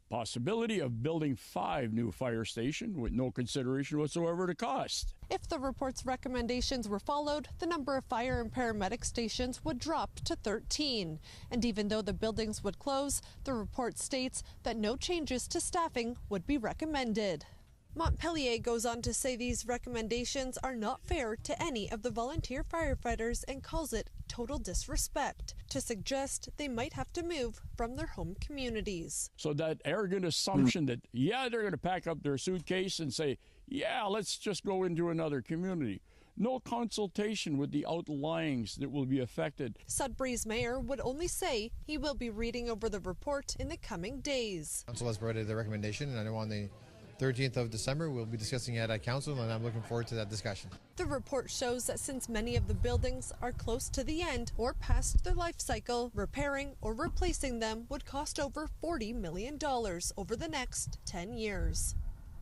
possibility of building 5 new fire stations with no consideration whatsoever to cost. If the report's recommendations were followed, the number of fire and paramedic stations would drop to 13. And even though the buildings would close, the report states that no changes to staffing would be recommended. Montpellier goes on to say these recommendations are not fair to any of the volunteer firefighters and calls it total disrespect to suggest they might have to move from their home communities. So that arrogant assumption that, they're going to pack up their suitcase and say, let's just go into another community. No consultation with the outlyings that will be affected. Sudbury's mayor would only say he will be reading over the report in the coming days. Council has provided the recommendation, and I know on the 13th of December we'll be discussing it at council, and I'm looking forward to that discussion. The report shows that since many of the buildings are close to the end or past their life cycle, repairing or replacing them would cost over $40 million over the next 10 years.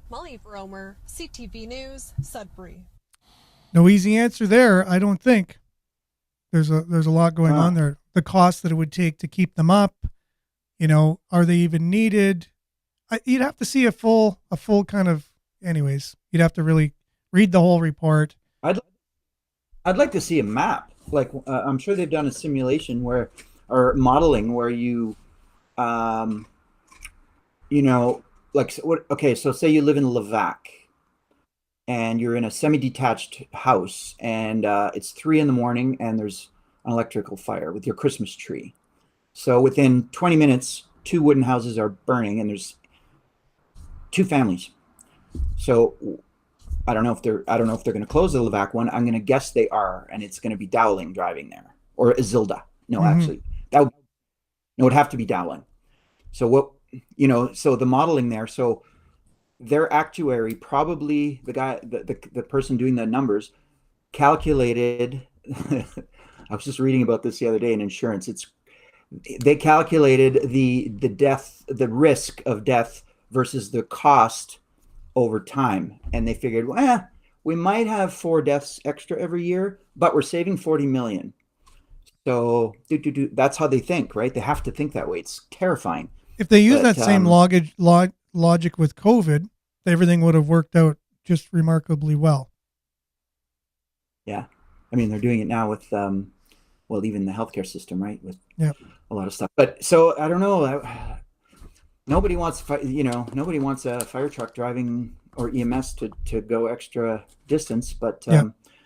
Molly Vromer, CTV News, Sudbury. No easy answer there, I don't think. There's a lot going on there. The cost that it would take to keep them up, are they even needed? You'd have to see a full kind of, anyways, you'd have to really read the whole report. I'd like to see a map. Like, I'm sure they've done a simulation or modeling where you, so say you live in Levac and you're in a semi-detached house and it's 3 a.m. and there's an electrical fire with your Christmas tree. So within 20 minutes, 2 wooden houses are burning and there's 2 families. So I don't know if they're going to close the Levac one. I'm going to guess they are, and it's going to be Dowling driving there, or Isilda. No, actually, it would have to be Dowling. So so the modeling there. So their actuary, probably the person doing the numbers, calculated. I was just reading about this the other day in insurance. They calculated the risk of death versus the cost over time. And they figured, we might have 4 deaths extra every year, but we're saving $40 million. So that's how they think, right? They have to think that way. It's terrifying. If they use that same logic with COVID, everything would have worked out just remarkably well. Yeah. I mean, they're doing it now with, even the healthcare system, right? With a lot of stuff. But so I don't know. Nobody wants a fire truck driving or EMS to go extra distance, but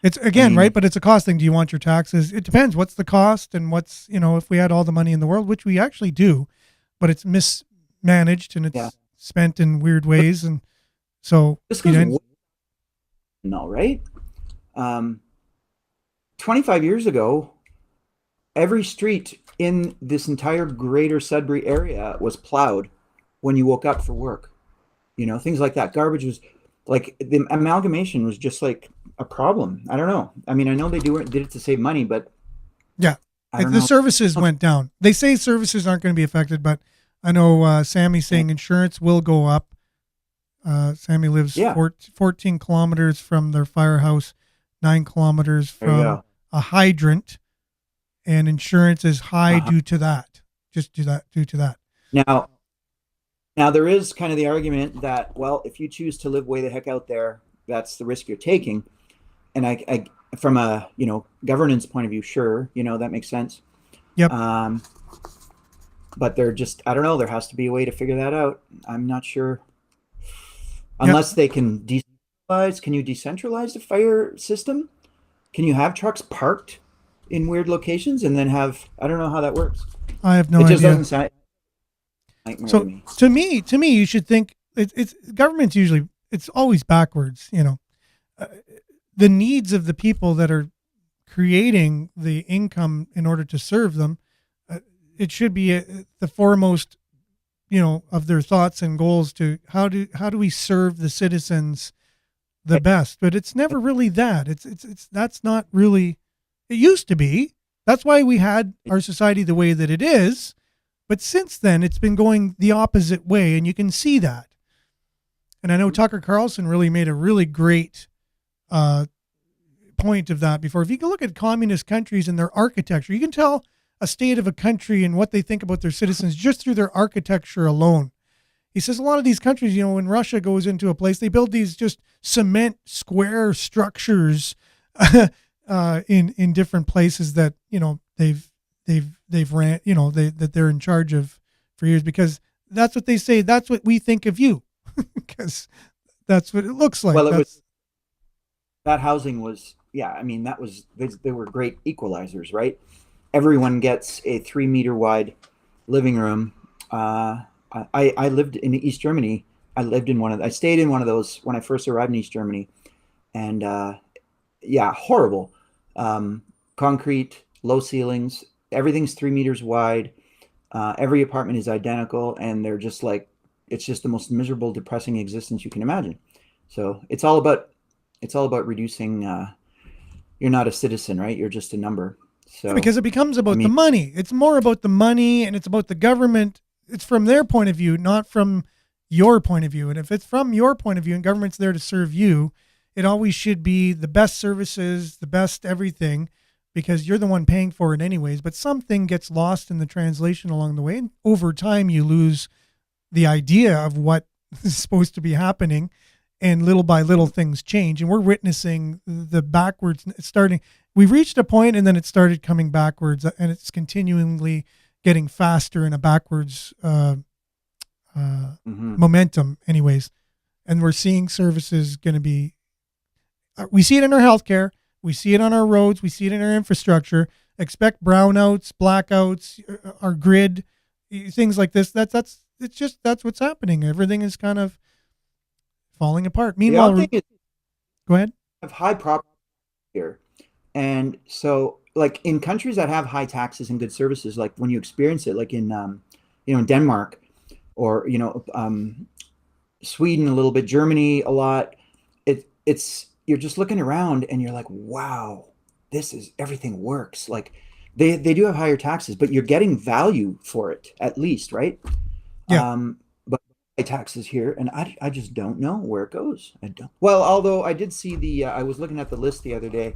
it's right. But it's a cost thing. Do you want your taxes? It depends. What's the cost and what's, if we had all the money in the world, which we actually do, but it's mismanaged and it's spent in weird ways. And so this goes right? 25 years ago, every street in this entire greater Sudbury area was plowed when you woke up for work, things like that. Garbage was like, the amalgamation was just like a problem. I don't know. I mean, I know they did it to save money, but the services went down. They say services aren't going to be affected, but I know Sammy's saying insurance will go up. Sammy lives 14 kilometers from their firehouse, 9 kilometers from a hydrant, and insurance is high due to that. Due to that. Now there is kind of the argument that, well, if you choose to live way the heck out there, that's the risk you're taking. And I from a, governance point of view, sure, that makes sense. Yep. But I don't know, there has to be a way to figure that out. I'm not sure. Unless they can decentralize. Can you decentralize the fire system? Can you have trucks parked in weird locations and then I don't know how that works. I have no idea. It just doesn't sound. So to me, you should think it's government's usually, it's always backwards. The needs of the people that are creating the income in order to serve them, it should be the foremost of their thoughts and goals to how do we serve the citizens the best. But it's never really that. It's that's not really. It used to be. That's why we had our society the way that it is. But since then, it's been going the opposite way, and you can see that. And I know Tucker Carlson really made a really great point of that before. If you can look at communist countries and their architecture, you can tell a state of a country and what they think about their citizens just through their architecture alone. He says a lot of these countries, when Russia goes into a place, they build these just cement square structures in different places that they've ran, that they're in charge of for years, because that's what they say. That's what we think of you, because that's what it looks like. Well, that housing was, they were great equalizers, right? Everyone gets a 3-meter wide living room. I lived in East Germany. I stayed in one of those when I first arrived in East Germany, and horrible. Concrete, low ceilings, everything's 3 meters wide. Every apartment is identical, and they're just like, it's just the most miserable, depressing existence you can imagine. So it's all about reducing. You're not a citizen, right? You're just a number. So because it becomes about the money. It's more about the money, and it's about the government. It's from their point of view, not from your point of view. And if it's from your point of view and government's there to serve you, it always should be the best services, the best everything, because you're the one paying for it anyways. But something gets lost in the translation along the way. And over time, you lose the idea of what is supposed to be happening. And little by little, things change. And we're witnessing the backwards starting. We've reached a point, and then it started coming backwards, and it's continually getting faster in a backwards momentum anyways. And we're seeing services going to be, we see it in our healthcare, we see it on our roads, we see it in our infrastructure. Expect brownouts, blackouts, our grid, things like this. That's what's happening. Everything is kind of falling apart. Meanwhile, go ahead. Have high property here. And so, like in countries that have high taxes and good services, like when you experience it, like in in Denmark, or Sweden a little bit, Germany a lot, it's you're just looking around and you're like, wow, everything works. Like they do have higher taxes, but you're getting value for it at least, right? Yeah. But high taxes here, and I just don't know where it goes. I don't. Well, although I did see I was looking at the list the other day.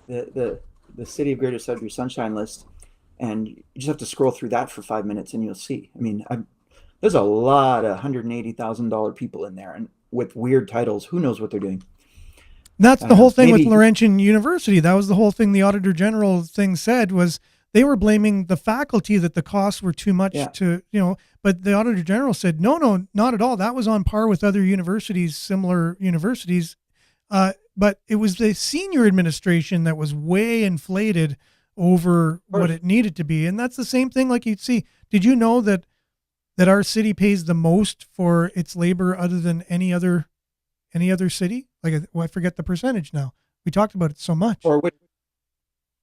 The City of Greater Sudbury Sunshine List, and you just have to scroll through that for 5 minutes and you'll see. I mean, there's a lot of $180,000 people in there, and with weird titles. Who knows what they're doing? That's the whole thing with Laurentian University. That was the whole thing the Auditor General thing said, was they were blaming the faculty that the costs were too much to, but the Auditor General said, no, not at all. That was on par with other universities, similar universities. But it was the senior administration that was way inflated over what it needed to be. And that's the same thing like you'd see. Did you know that our city pays the most for its labor other than any other city? I forget the percentage now. We talked about it so much. Or what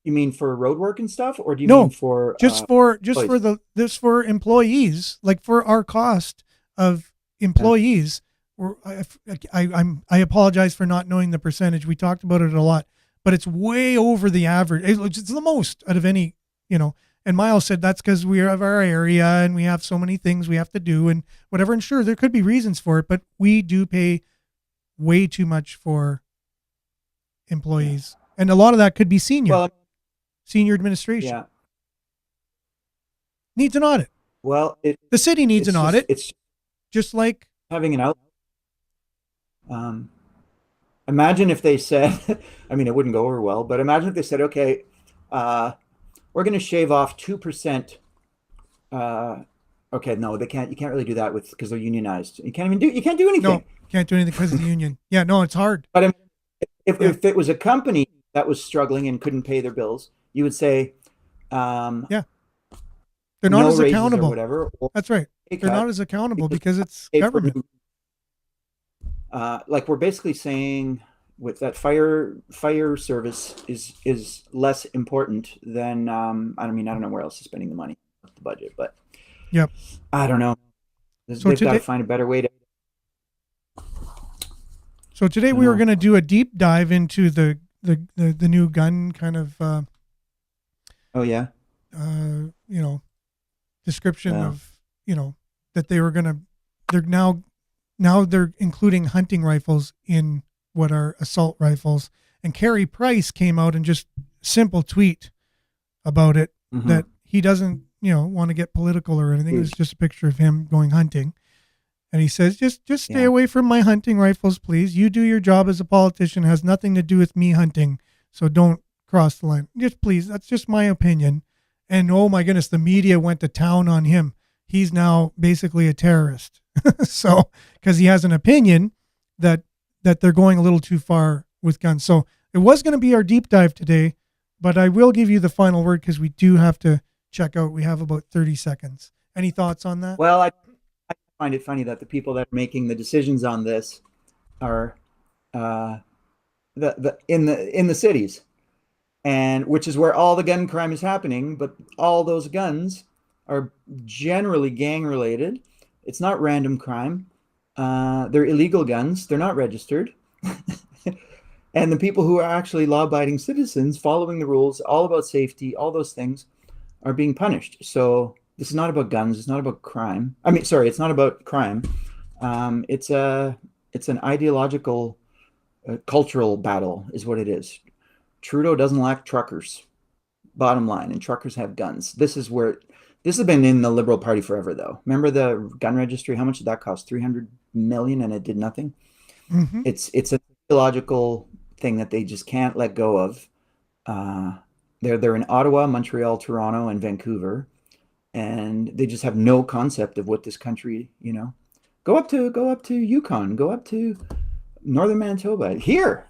you mean, for road work and stuff? Or do you mean for for employees, like for our cost of employees? I apologize for not knowing the percentage. We talked about it a lot, but it's way over the average. It's the most out of any, and Miles said that's because we have our area and we have so many things we have to do and whatever. And sure, there could be reasons for it, but we do pay way too much for employees. Yeah. And a lot of that could be senior administration. Yeah. Needs an audit. Well, the city needs an audit. It's just like having an out. Imagine if they said, I mean, it wouldn't go over well, but imagine if they said, okay, we're going to shave off 2%. Okay, no, they can't. You can't really do that because they're unionized. You can't do anything. No, can't do anything because of the union. Yeah, no, it's hard. But if it was a company that was struggling and couldn't pay their bills, you would say, they're not as accountable. Whatever. That's right. They're not as accountable because it's government. Like we're basically saying with that fire service is less important than I don't know where else is spending the money, the budget, but yep. I don't know. They've got to find a better way to. So today we were going to do a deep dive into the new gun kind of. Oh yeah. Description of that they were going to. They're now they're including hunting rifles in what are assault rifles. And Carey Price came out and just simple tweet about it that he doesn't want to get political or anything. It was just a picture of him going hunting. And he says, just stay away from my hunting rifles, please. You do your job as a politician. It has nothing to do with me hunting. So don't cross the line. Just please. That's just my opinion. And oh my goodness, the media went to town on him. He's now basically a terrorist. So, because he has an opinion that they're going a little too far with guns. So it was going to be our deep dive today, but I will give you the final word because we do have to check out. We have about 30 seconds. Any thoughts on that? Well, I find it funny that the people that are making the decisions on this are in the cities, and which is where all the gun crime is happening. But all those guns are generally gang related. It's not random crime. They're illegal guns. They're not registered. And the people who are actually law-abiding citizens, following the rules, all about safety, all those things, are being punished. So this is not about guns. It's not about crime. It's not about crime. It's an ideological, cultural battle, is what it is. Trudeau doesn't like truckers, bottom line, and truckers have guns. This has been in the Liberal Party forever, though. Remember the gun registry? How much did that cost? $300 million, and it did nothing. Mm-hmm. It's an ideological thing that they just can't let go of. They're in Ottawa, Montreal, Toronto, and Vancouver, and they just have no concept of what this country, go up to Yukon, go up to Northern Manitoba. Here,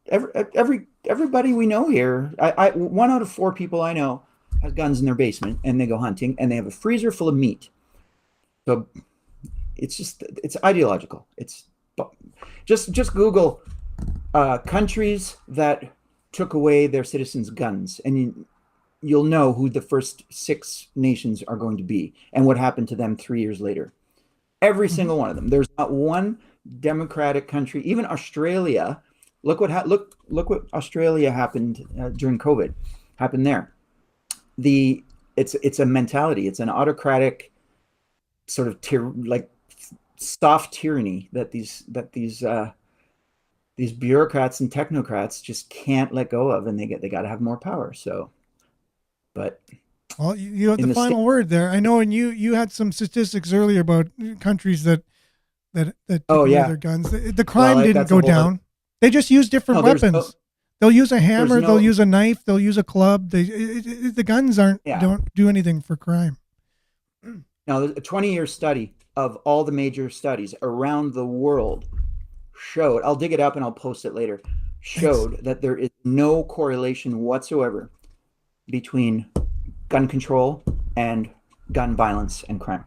everybody we know here, I 1 out of 4 people I know has guns in their basement, and they go hunting, and they have a freezer full of meat. So it's ideological. It's just Google countries that took away their citizens' guns, and you'll know who the first 6 nations are going to be and what happened to them 3 years later. Every single one of them. There's not one democratic country, even Australia. Look what Australia happened during COVID. Happened there. It's a mentality. It's an autocratic sort of soft tyranny that these bureaucrats and technocrats just can't let go of, and they got to have more power. So, but well, you had the final word there. I know, and you had some statistics earlier about countries that took away their guns. The crime didn't go down. They just use different weapons. They'll use a hammer. They'll use a knife. They'll use a club. The guns don't do anything for crime. Now, a 20-year study of all the major studies around the world showed, I'll dig it up and I'll post it later, showed that there is no correlation whatsoever between gun control and gun violence and crime.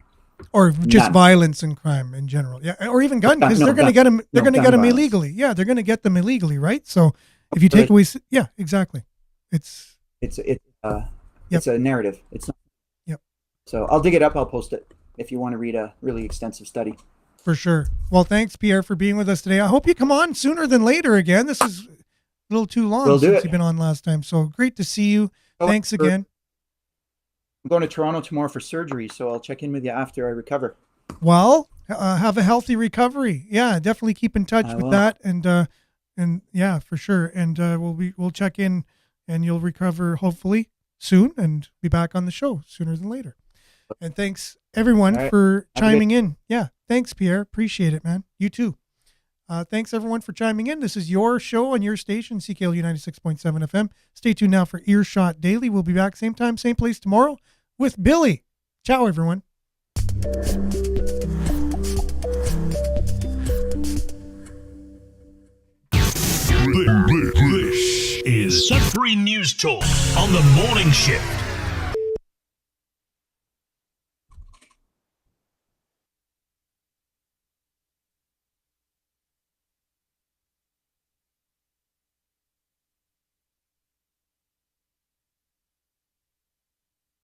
Or just violence and crime in general. Yeah. Or even gun, because they're going to get them. They're going to get them illegally. Yeah. They're going to get them illegally. Right. So if you take away, yeah, exactly. It's a narrative. It's not. Yep. So I'll dig it up. I'll post it if you want to read a really extensive study. For sure. Well, thanks, Pierre, for being with us today. I hope you come on sooner than later again. This is a little too long since you've been on last time. So great to see you. Thanks again. I'm going to Toronto tomorrow for surgery, so I'll check in with you after I recover. Well, have a healthy recovery. Yeah, definitely keep in touch with that, and yeah, for sure. And we'll check in, and you'll recover hopefully soon, and be back on the show sooner than later. And thanks everyone for chiming in. Yeah, thanks, Pierre. Appreciate it, man. You too. Thanks everyone for chiming in. This is your show on your station, CKLU 96.7 FM. Stay tuned now for Earshot Daily. We'll be back same time, same place tomorrow with Billy. Ciao, everyone. This is Sudbury News Talk on the morning shift.